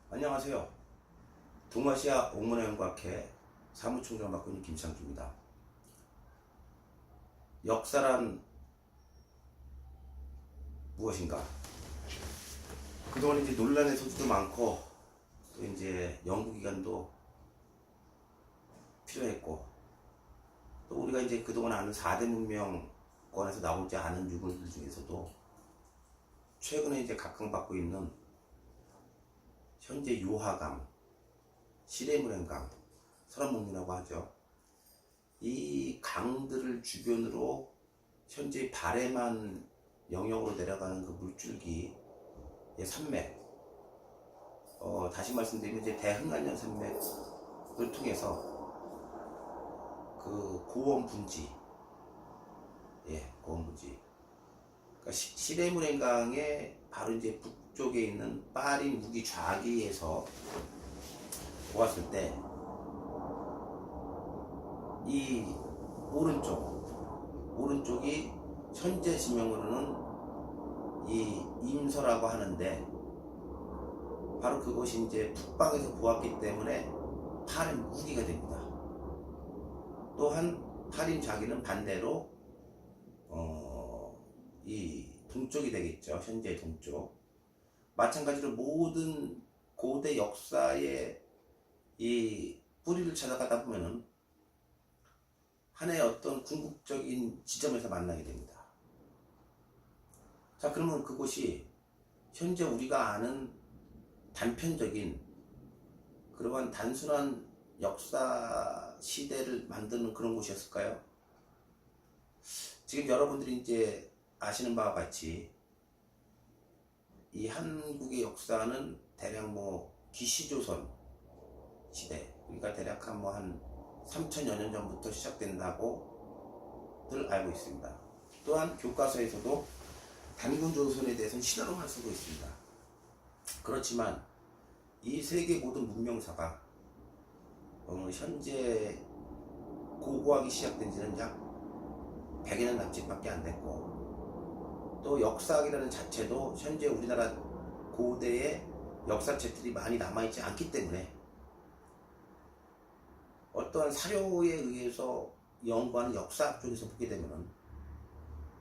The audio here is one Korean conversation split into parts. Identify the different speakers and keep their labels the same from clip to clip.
Speaker 1: 안녕하세요. 동아시아 옥문화영과학회 사무총장 맡고 있는 김창주입니다. 역사란 무엇인가? 그동안 이제 논란의 소지도 많고, 또 이제 연구기간도 필요했고, 또 우리가 이제 그동안 아는 4대 문명권에서 나오지 않은 유물들 중에서도 최근에 이제 각광받고 있는 현재 유화강, 시레문행강, 설원목리라고 하죠. 이 강들을 주변으로 현재 바레만 영역으로 내려가는 그 물줄기의 산맥, 다시 말씀드리면 이제 대흥안녕 산맥을 통해서 그 고원 분지, 고원 분지. 그러니까 시레문행강의 바로 이제 북쪽에 있는 빠린 무기 좌기에서 보았을 때 이 오른쪽이 현재 지명으로는 이 임서라고 하는데, 바로 그것이 이제 북방에서 보았기 때문에 파린 무기가 됩니다. 또한 파린 좌기는 반대로 이 동쪽이 되겠죠. 현재 동쪽. 마찬가지로 모든 고대 역사의 이 뿌리를 찾아가다 보면은 하나의 어떤 궁극적인 지점에서 만나게 됩니다. 자, 그러면 그곳이 현재 우리가 아는 단편적인 그러한 단순한 역사 시대를 만드는 그런 곳이었을까요? 지금 여러분들이 이제 아시는 바와 같이 이 한국의 역사는 대략 기시조선 시대, 그러니까 대략 한 3000여 년 전부터 시작된다고들 알고 있습니다. 또한 교과서에서도 단군조선에 대해서는 신화로만 쓰고 있습니다. 그렇지만 이 세계 모든 문명사가 현재 고고하기 시작된 지는 약 100여 년 남짓밖에 안 됐고, 또 역사학이라는 자체도 현재 우리나라 고대의 역사책들이 많이 남아있지 않기 때문에 어떠한 사료에 의해서 연구하는 역사학 쪽에서 보게 되면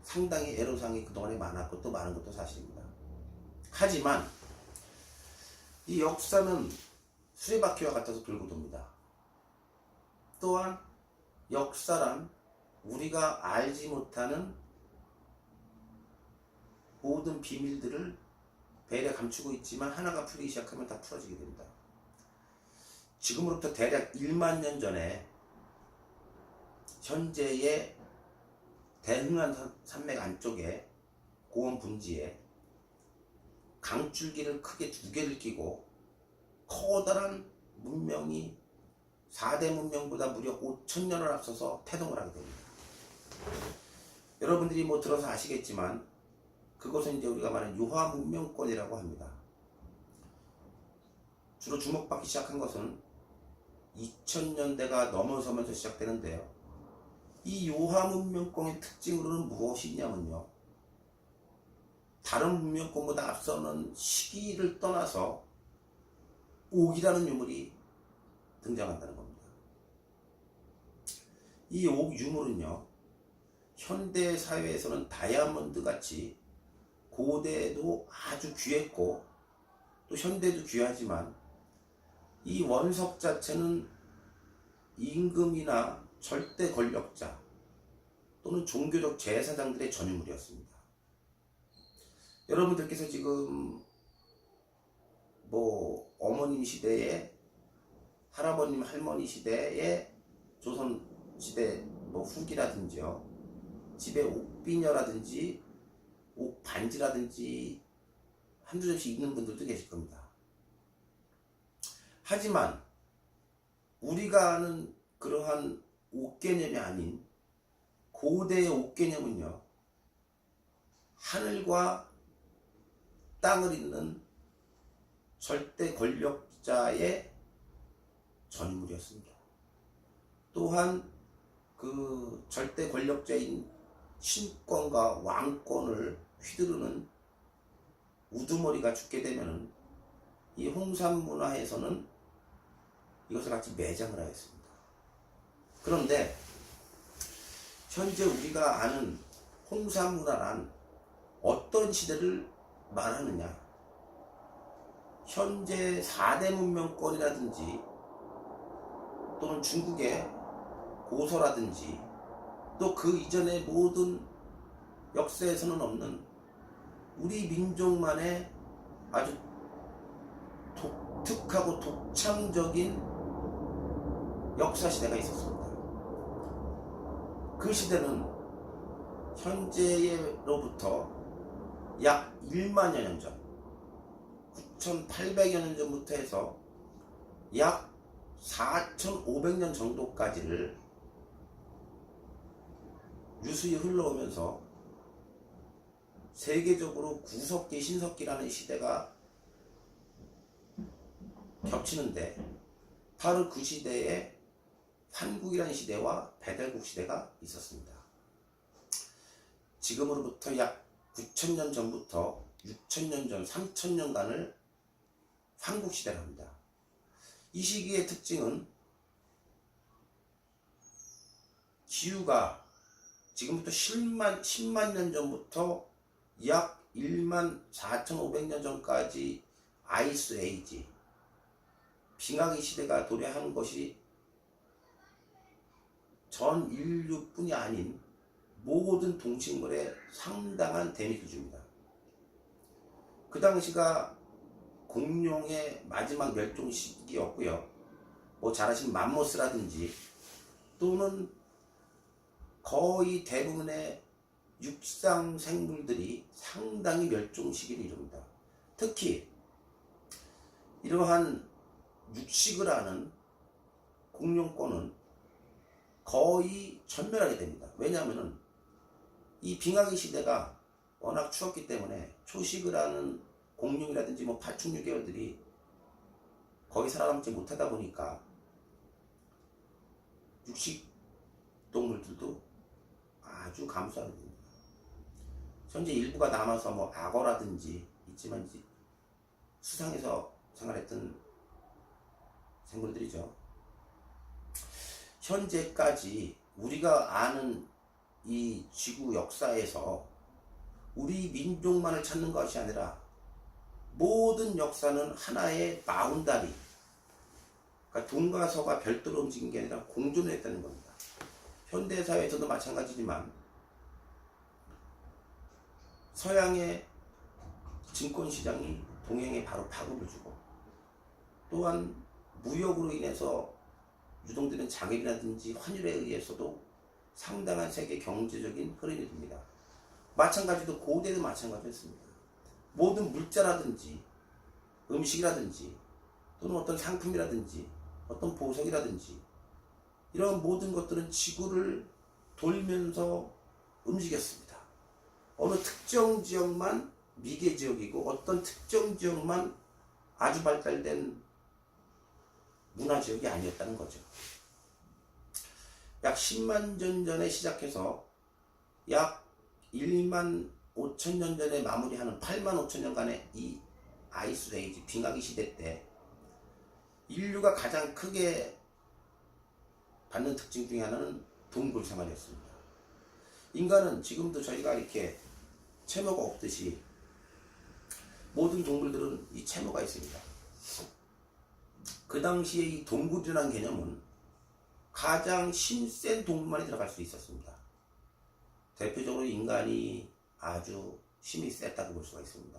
Speaker 1: 상당히 애로사항이 그동안에 많았고 또 많은 것도 사실입니다. 하지만 이 역사는 수레바퀴와 같아서 돌고 돕니다. 또한 역사란 우리가 알지 못하는 모든 비밀들을 배려 감추고 있지만 하나가 풀리기 시작하면 다 풀어지게 됩니다. 지금으로부터 대략 1만 년 전에 현재의 대흥안 산맥 안쪽에 고원 분지에 강줄기를 크게 2개를 끼고 커다란 문명이 4대 문명보다 무려 5000년을 앞서서 태동을 하게 됩니다. 여러분들이 들어서 아시겠지만 그것은 이제 우리가 말하는 유화 문명권이라고 합니다. 주로 주목받기 시작한 것은 2000년대가 넘어서면서 시작되는데요. 이 유화 문명권의 특징으로는 무엇이냐면요, 다른 문명권보다 앞서는 시기를 떠나서 옥이라는 유물이 등장한다는 겁니다. 이 옥 유물은요, 현대 사회에서는 다이아몬드 같이 고대에도 아주 귀했고 또 현대도 귀하지만 이 원석 자체는 임금이나 절대 권력자 또는 종교적 제사장들의 전유물이었습니다. 여러분들께서 지금 어머님 시대에, 할아버님 할머니 시대에, 조선 시대 후기라든지요, 집에 옥비녀라든지 옥반지라든지 한두 점씩 있는 분들도 계실 겁니다. 하지만 우리가 아는 그러한 옥개념이 아닌 고대의 옥개념은요, 하늘과 땅을 잇는 절대 권력자의 전유물이었습니다. 또한 그 절대 권력자인 신권과 왕권을 휘두르는 우두머리가 죽게 되면 이 홍삼문화에서는 이것을 같이 매장을 하였습니다. 그런데 현재 우리가 아는 홍삼문화란 어떤 시대를 말하느냐? 현재 4대 문명권이라든지 또는 중국의 고서라든지 또 그 이전의 모든 역사에서는 없는 우리 민족만의 아주 독특하고 독창적인 역사 시대가 있었습니다. 그 시대는 현재로부터 약 1만여 년 전, 9,800여 년 전부터 해서 약 4,500년 정도까지를 유수히 흘러오면서 세계적으로 구석기, 신석기라는 시대가 겹치는데 바로 그 시대에 환국이라는 시대와 배달국 시대가 있었습니다. 지금으로부터 약 9,000년 전부터 6,000년 전, 3,000년간을 환국시대라 합니다. 이 시기의 특징은 기후가 지금부터 10만 년 전부터 약 1만 4,500년 전까지 아이스 에이지, 빙하기 시대가 도래한 것이 전 인류뿐이 아닌 모든 동식물에 상당한 데미지를 줍니다. 그 당시가 공룡의 마지막 멸종 시기였고요. 뭐 잘 아시는 맘모스라든지 또는 거의 대부분의 육상 생물들이 상당히 멸종 시기를 이룹니다. 특히 이러한 육식을 하는 공룡권은 거의 전멸하게 됩니다. 왜냐하면 이 빙하기 시대가 워낙 추웠기 때문에 초식을 하는 공룡이라든지 뭐 파충류 계열들이 거의 살아남지 못하다 보니까 육식 동물들도 아주 감소하게 됩니다. 현재 일부가 남아서 뭐 악어라든지 있지만 수상에서 생활했던 생물들이죠. 현재까지 우리가 아는 이 지구 역사에서 우리 민족만을 찾는 것이 아니라 모든 역사는 하나의 바운다리, 그러니까 동과 서가 별도로 움직인 게 아니라 공존을 했다는 겁니다. 현대사회에서도 마찬가지지만 서양의 증권시장이 동양에 바로 파급을 주고 또한 무역으로 인해서 유동되는 자금이라든지 환율에 의해서도 상당한 세계 경제적인 흐름이 됩니다. 마찬가지로 고대도 마찬가지였습니다. 모든 물자라든지 음식이라든지 또는 어떤 상품이라든지 어떤 보석이라든지 이런 모든 것들은 지구를 돌면서 움직였습니다. 어느 특정 지역만 미개 지역이고 어떤 특정 지역만 아주 발달된 문화 지역이 아니었다는 거죠. 약 10만 년 전에 시작해서 약 1만 5천 년 전에 마무리하는 8만 5천 년간의 이 아이스 에이지 빙하기 시대 때 인류가 가장 크게 받는 특징 중에 하나는 동굴 생활이었습니다. 인간은 지금도 저희가 이렇게 채모가 없듯이 모든 동물들은 이 채모가 있습니다. 그 당시에 이 동굴이라는 개념은 가장 힘센 동물만이 들어갈 수 있었습니다. 대표적으로 인간이 아주 힘이 셌다고 볼 수가 있습니다.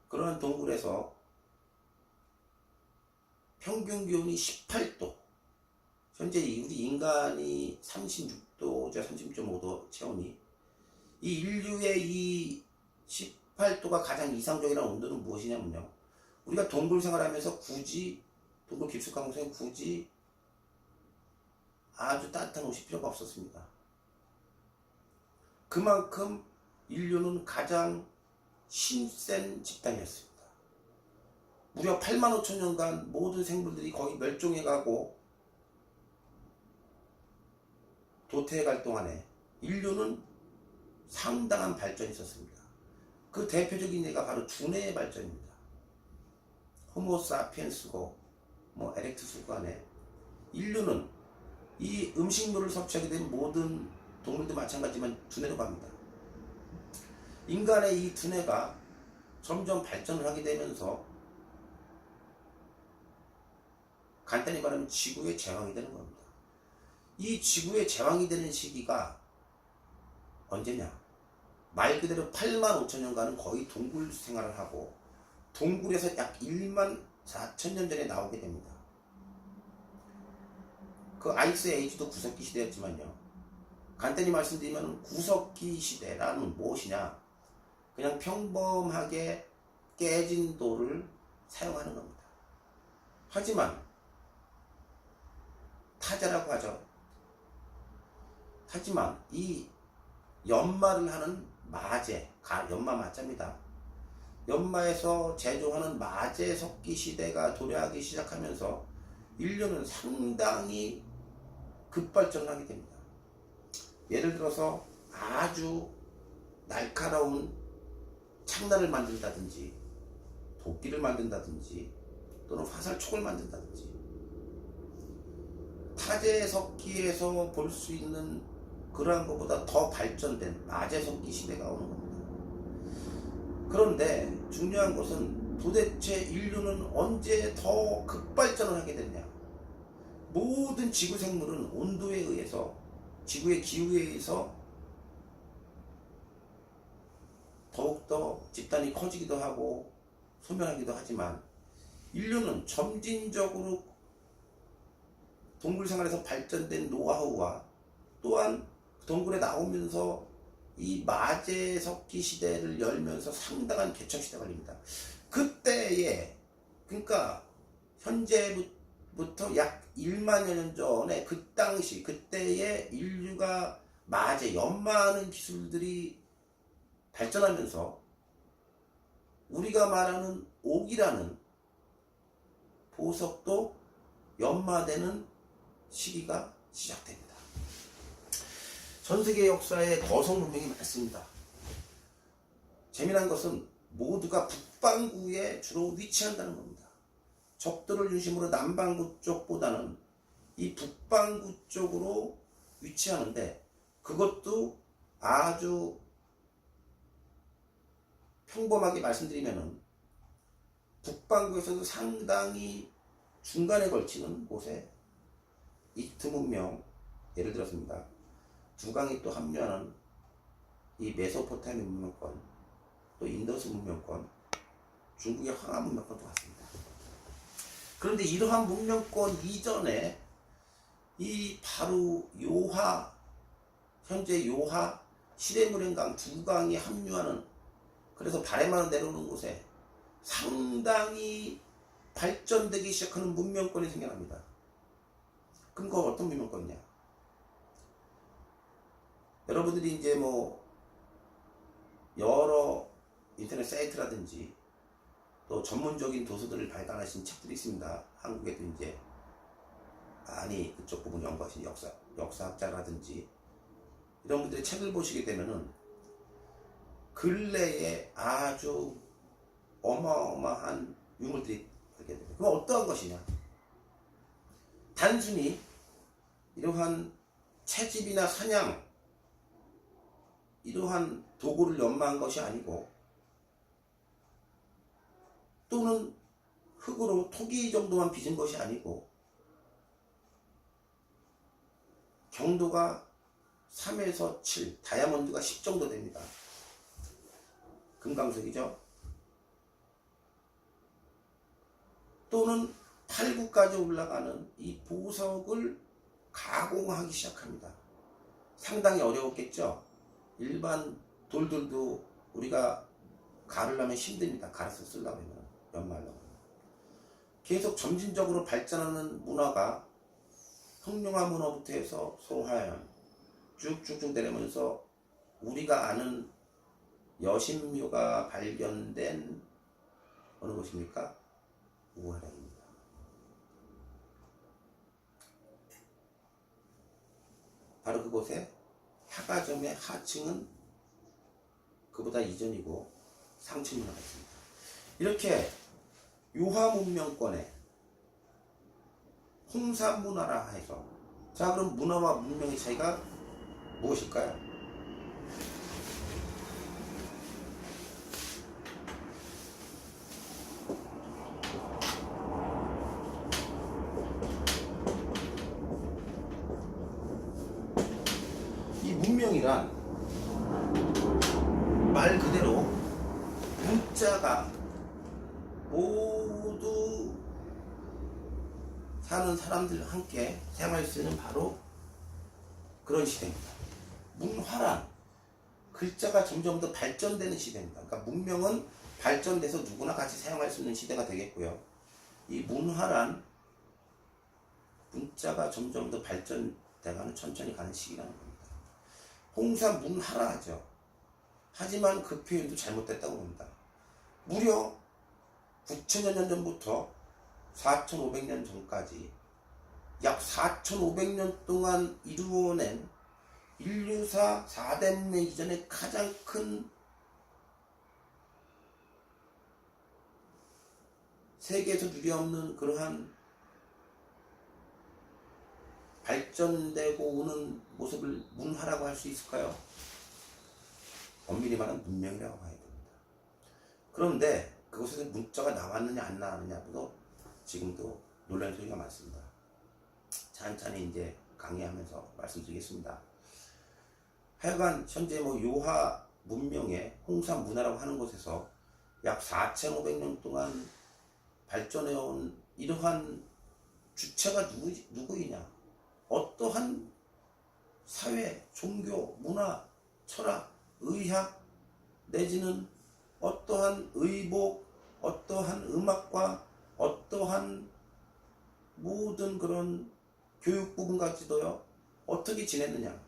Speaker 1: 그러한 동굴에서 평균 기온이 18도, 현재 우리 인간이 36도죠, 36.5도 체온이, 이 인류의 이 18도가 가장 이상적이라는 온도는 무엇이냐면요, 우리가 동굴 생활하면서 굳이 동굴 깊숙한 곳에 굳이 아주 따뜻한 옷이 필요가 없었습니다. 그만큼 인류는 가장 힘센 집단이었습니다. 무려 8만 5천 년간 모든 생물들이 거의 멸종해가고 도태해갈 동안에 인류는 상당한 발전이 있었습니다. 그 대표적인 예가 바로 두뇌의 발전입니다. 호모사피엔스고 뭐 에렉투스고 간에 인류는 이 음식물을 섭취하게 된 모든 동물도 마찬가지지만 두뇌로 갑니다. 인간의 이 두뇌가 점점 발전을 하게 되면서 간단히 말하면 지구의 제왕이 되는 겁니다. 이 지구의 제왕이 되는 시기가 언제냐? 말 그대로 8만 5천 년간은 거의 동굴 생활을 하고 동굴에서 약 1만 4천 년 전에 나오게 됩니다. 그 아이스 에이지도 구석기 시대였지만요. 간단히 말씀드리면 구석기 시대라는 무엇이냐? 그냥 평범하게 깨진 돌을 사용하는 겁니다. 하지만 타자라고 하죠. 하지만 이 연마를 하는 마제, 연마 마자입니다. 연마에서 제조하는 마제 석기 시대가 도래하기 시작하면서 인류는 상당히 급발전하게 됩니다. 예를 들어서 아주 날카로운 창난을 만든다든지 도끼를 만든다든지 또는 화살촉을 만든다든지 타제석기에서 볼 수 있는 그러한 것보다 더 발전된 마제석기 시대가 오는 겁니다. 그런데 중요한 것은 도대체 인류는 언제 더 급발전을 하게 됐냐? 모든 지구 생물은 온도에 의해서 지구의 기후에 의해서 더욱더 집단이 커지기도 하고 소멸하기도 하지만 인류는 점진적으로 동굴 생활에서 발전된 노하우와 또한 동굴에 나오면서 이 마제석기 시대를 열면서 상당한 개척 시대가 걸립니다. 그때에 그러니까 현재부터 약 1만여 년 전에 그 당시 그때에 인류가 마제 연마하는 기술들이 발전하면서 우리가 말하는 옥이라는 보석도 연마되는 시기가 시작됩니다. 전 세계 역사에 거성 문명이 많습니다. 재미난 것은 모두가 북반구에 주로 위치한다는 겁니다. 적도를 중심으로 남반구 쪽보다는 이 북반구 쪽으로 위치하는데 그것도 아주 평범하게 말씀드리면은 북반구에서도 상당히 중간에 걸치는 곳에 이집트 문명, 예를 들었습니다. 두강이 또 합류하는 이 메소포타미아 문명권, 또 인더스 문명권, 중국의 황하 문명권도 같습니다. 그런데 이러한 문명권 이전에 이 바로 요하, 현재 요하, 시레무렌강 두 강이 합류하는 그래서 바레마로 내려오는 곳에 상당히 발전되기 시작하는 문명권이 생겨납니다. 그럼 그건 어떤 문명권이냐? 여러분들이 이제 뭐 여러 인터넷 사이트라든지 또 전문적인 도서들을 발간하신 책들이 있습니다. 한국에도 이제 많이 그쪽 부분 연구하신 역사학자라든지 이런 분들의 책을 보시게 되면은 근래에 아주 어마어마한 유물들이 발견됩니다. 그럼 어떠한 것이냐? 단순히 이러한 채집이나 사냥 이러한 도구를 연마한 것이 아니고 또는 흙으로 토기 정도만 빚은 것이 아니고 경도가 3에서 7, 다이아몬드가 10 정도 됩니다. 금강석이죠. 또는 8, 9까지 올라가는 이 보석을 가공하기 시작합니다. 상당히 어려웠겠죠. 일반 돌들도 우리가 가르려면 힘듭니다. 갈아서 쓰려고 하면, 연마하려고 하면. 계속 점진적으로 발전하는 문화가 흑룡화 문화부터 해서 소화연 쭉쭉쭉 내려오면서 우리가 아는 여신묘가 발견된 어느 곳입니까? 우하량입니다. 바로 그곳에 하가점의 하층은 그보다 이전이고 상층 문화가 있습니다. 이렇게 유화 문명권에 홍사 문화라 해서, 자 그럼 문화와 문명의 차이가 무엇일까요? 이 문명이란 말 그대로 문자가 모두 사는 사람들과 함께 생활할 수 있는 바로 그런 시대입니다. 문화란 글자가 점점 더 발전되는 시대입니다. 그러니까 문명은 발전돼서 누구나 같이 사용할 수 있는 시대가 되겠고요. 이 문화란 문자가 점점 더 발전돼가는, 천천히 가는 시기라는 겁니다. 홍사 문화라 하죠. 하지만 그 표현도 잘못됐다고 봅니다. 무려 9천여 년 전부터 4,500년 전까지 약 4,500년 동안 이루어낸 인류사 4대문명 이전의 가장 큰 세계에서 누려없는 그러한 발전되고 오는 모습을 문화라고 할 수 있을까요? 엄밀히 말하면 문명이라고 봐야 됩니다. 그런데 그곳에서 문자가 나왔느냐 안 나왔느냐도 지금도 논란의 소리가 많습니다. 찬찬히 이제 강의하면서 말씀드리겠습니다. 하여간 현재 요하 문명의 홍사 문화라고 하는 곳에서 약 4,500년 동안 발전해온 이러한 주체가 누구이냐? 어떠한 사회, 종교, 문화, 철학, 의학 내지는 어떠한 의복, 어떠한 음악과 어떠한 모든 그런 교육 부분까지도요, 어떻게 지냈느냐?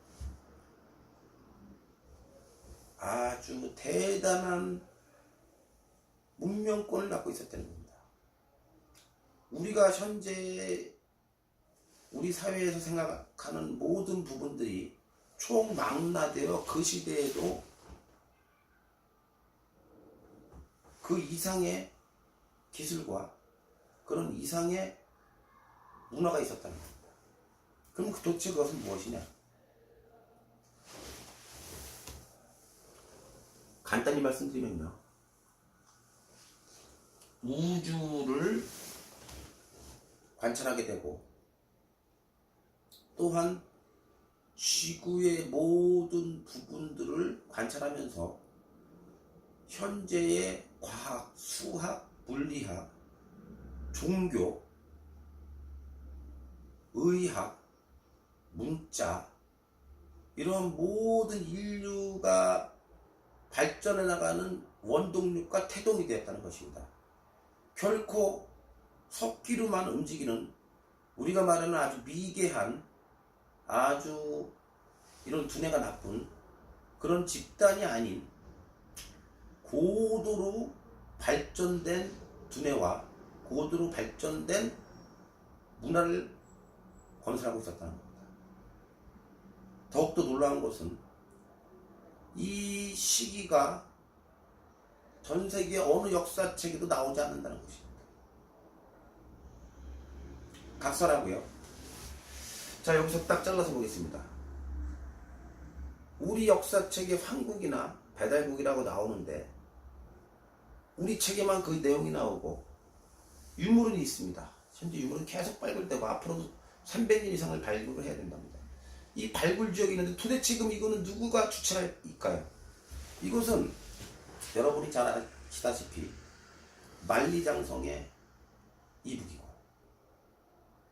Speaker 1: 아주 대단한 문명권을 갖고 있었다는 겁니다. 우리가 현재 우리 사회에서 생각하는 모든 부분들이 총망라되어 그 시대에도 그 이상의 기술과 그런 이상의 문화가 있었다는 겁니다. 그럼 도대체 그것은 무엇이냐? 간단히 말씀드리면요, 우주를 관찰하게 되고 또한 지구의 모든 부분들을 관찰하면서 현재의 과학, 수학, 물리학, 종교, 의학, 문자, 이런 모든 인류가 발전해 나가는 원동력과 태동이 되었다는 것입니다. 결코 석기로만 움직이는, 우리가 말하는 아주 미개한, 아주 이런 두뇌가 나쁜 그런 집단이 아닌 고도로 발전된 두뇌와 고도로 발전된 문화를 건설하고 있었다는 겁니다. 더욱더 놀라운 것은 이 시기가 전 세계 어느 역사책에도 나오지 않는다는 것입니다. 각설하고요. 자, 여기서 딱 잘라서 보겠습니다. 우리 역사책에 황국이나 배달국이라고 나오는데 우리 책에만 그 내용이 나오고 유물은 있습니다. 현재 유물은 계속 발굴되고 앞으로도 300년 이상을 발굴을 해야 된답니다. 이 발굴 지역이 있는데 도대체 지금 이거는 누구가 주체할까요? 이것은 여러분이 잘 아시다시피 만리장성의 이북이고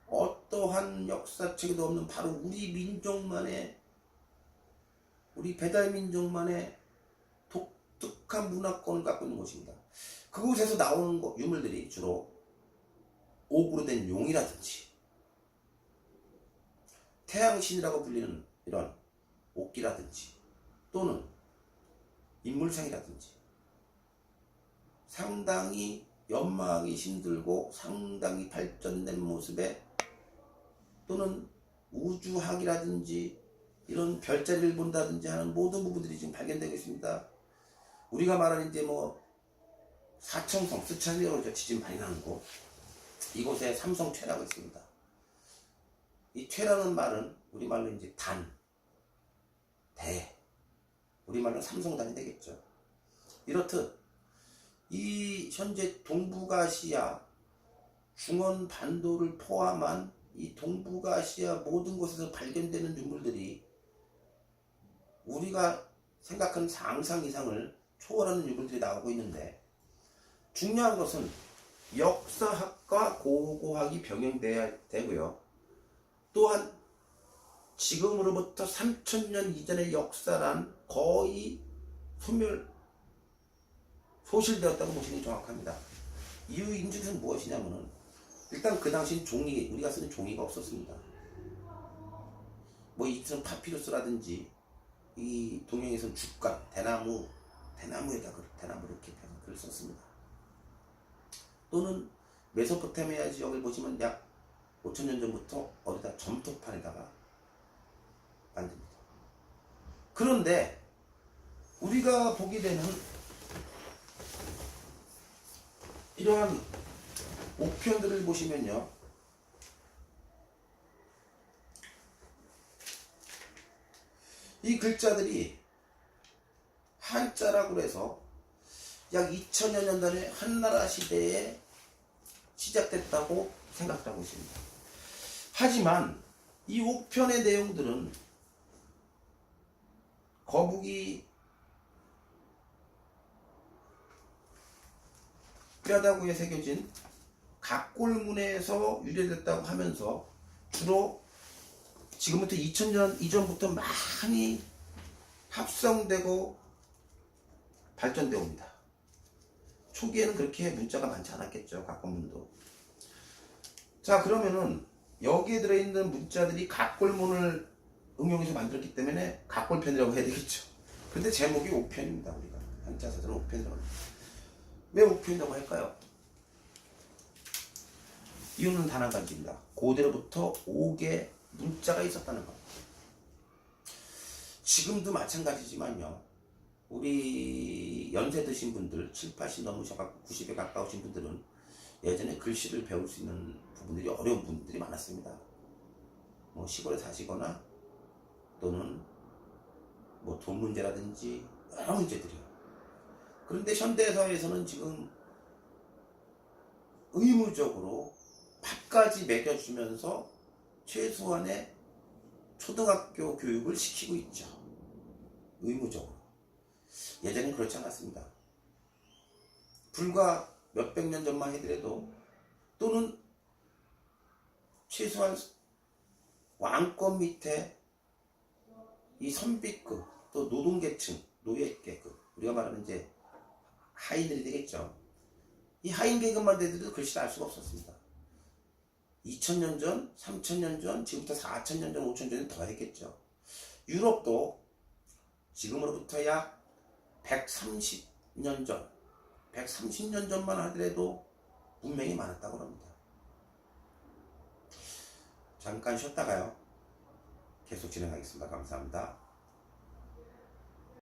Speaker 1: 어떠한 역사책에도 없는 바로 우리 민족만의, 우리 배달민족만의 독특한 문화권을 갖고 있는 곳입니다. 그곳에서 나오는 유물들이 주로 옥으로 된 용이라든지 태양신이라고 불리는 이런 옥기라든지 또는 인물상이라든지 상당히 연마하기 힘들고 상당히 발전된 모습의 또는 우주학이라든지 이런 별자리를 본다든지 하는 모든 부분들이 지금 발견되고 있습니다. 우리가 말하는 이제 사청성, 스촨리라고 그러죠. 지진 많이 나는 곳. 이곳에 삼성최라고 있습니다. 이 최라는 말은 우리말로 이제 단, 대, 우리말로 삼성단이 되겠죠. 이렇듯 이 현재 동북아시아 중원반도를 포함한 이 동북아시아 모든 곳에서 발견되는 유물들이 우리가 생각하는 상상 이상을 초월하는 유물들이 나오고 있는데, 중요한 것은 역사학과 고고학이 병행돼야 되고요. 또한 지금으로부터 3000년 이전의 역사란 거의 소실되었다고 보시는 게 정확합니다. 이유 중에서는 무엇이냐면은, 일단 그 당시 종이, 우리가 쓰는 종이가 없었습니다. 뭐 이처럼 파피루스라든지 이 동양에서는 죽간, 대나무에다 대나무 이렇게 글을 썼습니다. 또는 메소포타미아 지역을 보시면 약 5000년 전부터 어디다 점토판에다가 만듭니다. 그런데 우리가 보게 되는 이러한 옥편들을 보시면요, 이 글자들이 한자라고 해서 약 2000여 년 전에 한나라 시대에 시작됐다고 생각하고 있습니다. 하지만 이 옥편의 내용들은 거북이 뼈다구에 새겨진 각골문에서 유래됐다고 하면서 주로 지금부터 2000년 이전부터 많이 합성되고 발전되어 옵니다. 초기에는 그렇게 문자가 많지 않았겠죠. 각골문도. 자, 그러면은 여기에 들어있는 문자들이 각골문을 응용해서 만들었기 때문에 각골편이라고 해야 되겠죠. 근데 제목이 옥편입니다. 우리가 한자사전은 옥편이라고 합니다. 왜 옥편이라고 할까요? 이유는 단 한 가지입니다. 고대로부터 옥의 문자가 있었다는 겁니다. 지금도 마찬가지지만요, 우리 연세 드신 분들, 7, 80 넘으셔갖고 90에 가까우신 분들은 예전에 글씨를 배울 수 있는 부분들이 어려운 분들이 많았습니다. 뭐 시골에 사시거나 또는 뭐 돈 문제라든지 여러 문제들이요. 그런데 현대사회에서는 지금 의무적으로 밥까지 먹여주면서 최소한의 초등학교 교육을 시키고 있죠. 의무적으로. 예전엔 그렇지 않았습니다. 불과 몇백 년 전만 해더라도, 또는 최소한 왕권 밑에 이 선비급, 또 노동계층, 노예계급, 우리가 말하는 이제 하인들이 되겠죠. 이 하인 계급만 되더라도 글씨를 알 수가 없었습니다. 2000년 전, 3000년 전, 지금부터 4000년 전, 5000년 전에 더 했겠죠. 유럽도 지금으로부터 약 130년 전, 130년 전만 하더라도 문명이 많았다고 합니다. 잠깐 쉬었다가요, 계속 진행하겠습니다. 감사합니다.